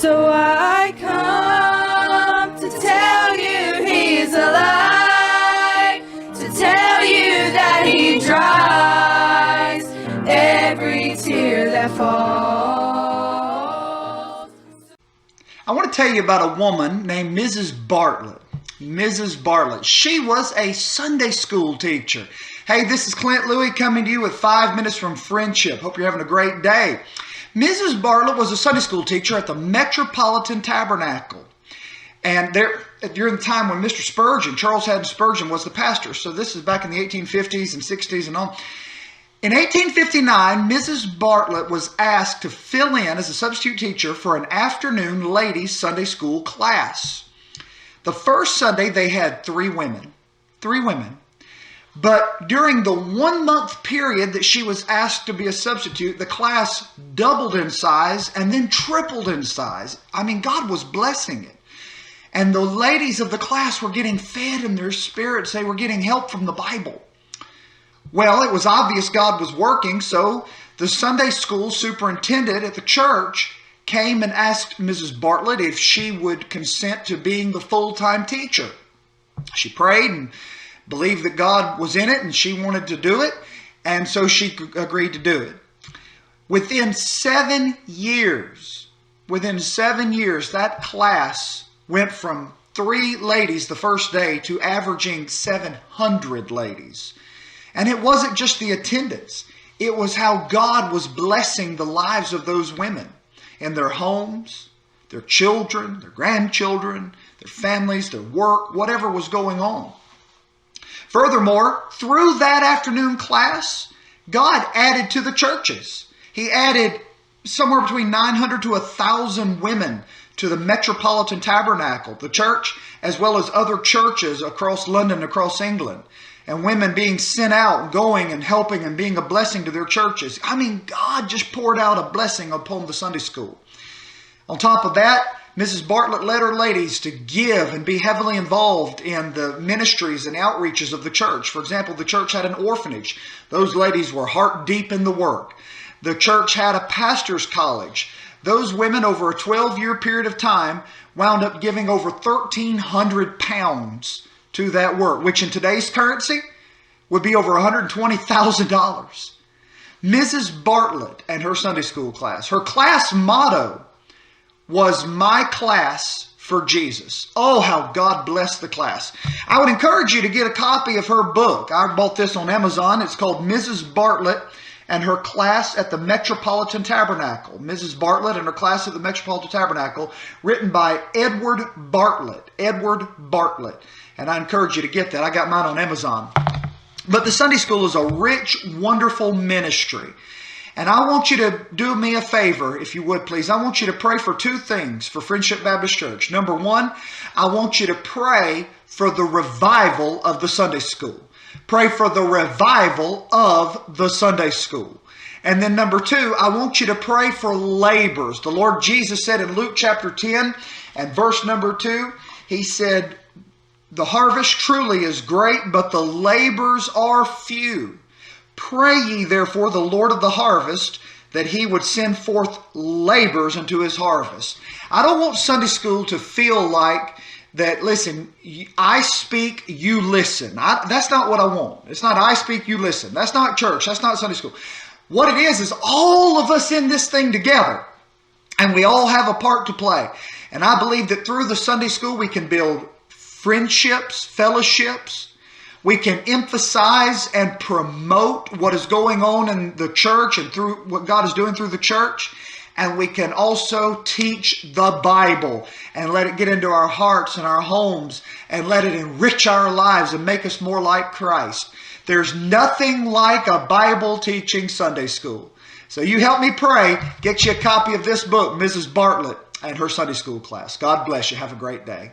So I come to tell you He's alive, to tell you that He dries every tear that falls. I want to tell you about a woman named Mrs. Bartlett. Mrs. Bartlett. She was a Sunday school teacher. Hey, this is Clint Louie coming to you with 5 minutes from Friendship. Hope you're having a great day. Mrs. Bartlett was a Sunday school teacher at the Metropolitan Tabernacle. And during the time when Mr. Spurgeon, Charles Haddon Spurgeon, was the pastor. So this is back in the 1850s and 60s and on. In 1859, Mrs. Bartlett was asked to fill in as a substitute teacher for an afternoon ladies' Sunday school class. The first Sunday, they had 3 women. 3 women. But during the 1-month period that she was asked to be a substitute, the class doubled in size and then tripled in size. I mean, God was blessing it. And the ladies of the class were getting fed in their spirits. They were getting help from the Bible. Well, it was obvious God was working, so the Sunday school superintendent at the church came and asked Mrs. Bartlett if she would consent to being the full-time teacher. She prayed and believed that God was in it and she wanted to do it, and so she agreed to do it. Within 7 years, that class went from 3 ladies the first day to averaging 700 ladies. And it wasn't just the attendance. It was how God was blessing the lives of those women in their homes, their children, their grandchildren, their families, their work, whatever was going on. Furthermore, through that afternoon class, God added to the churches. He added somewhere between 900 to 1,000 women to the Metropolitan Tabernacle, the church, as well as other churches across London, across England. And women being sent out, going and helping and being a blessing to their churches. I mean, God just poured out a blessing upon the Sunday school. On top of that, Mrs. Bartlett led her ladies to give and be heavily involved in the ministries and outreaches of the church. For example, the church had an orphanage. Those ladies were heart deep in the work. The church had a pastor's college. Those women, over a 12-year period of time, wound up giving over 1,300 pounds to that work, which in today's currency would be over $120,000. Mrs. Bartlett and her Sunday school class, her class motto was "My Class for Jesus." Oh, how God blessed the class. I would encourage you to get a copy of her book. I bought this on Amazon. It's called Mrs. Bartlett and Her Class at the Metropolitan Tabernacle. Mrs. Bartlett and Her Class at the Metropolitan Tabernacle, written by Edward Bartlett. Edward Bartlett. And I encourage you to get that. I got mine on Amazon. But the Sunday school is a rich, wonderful ministry. And I want you to do me a favor, if you would please. I want you to pray for 2 things for Friendship Baptist Church. Number 1, I want you to pray for the revival of the Sunday school. Pray for the revival of the Sunday school. And then number 2, I want you to pray for labors. The Lord Jesus said in Luke chapter 10 and verse number 2, He said, "The harvest truly is great, but the labors are few. Pray ye therefore the Lord of the harvest, that He would send forth labors into His harvest." I don't want Sunday school to feel like that, listen, I speak, you listen. That's not what I want. It's not I speak, you listen. That's not church. That's not Sunday school. What it is all of us in this thing together. And we all have a part to play. And I believe that through the Sunday school we can build friendships, fellowships. We can emphasize and promote what is going on in the church and through what God is doing through the church. And we can also teach the Bible and let it get into our hearts and our homes and let it enrich our lives and make us more like Christ. There's nothing like a Bible teaching Sunday school. So you help me pray. Get you a copy of this book, Mrs. Bartlett and Her Sunday School Class. God bless you. Have a great day.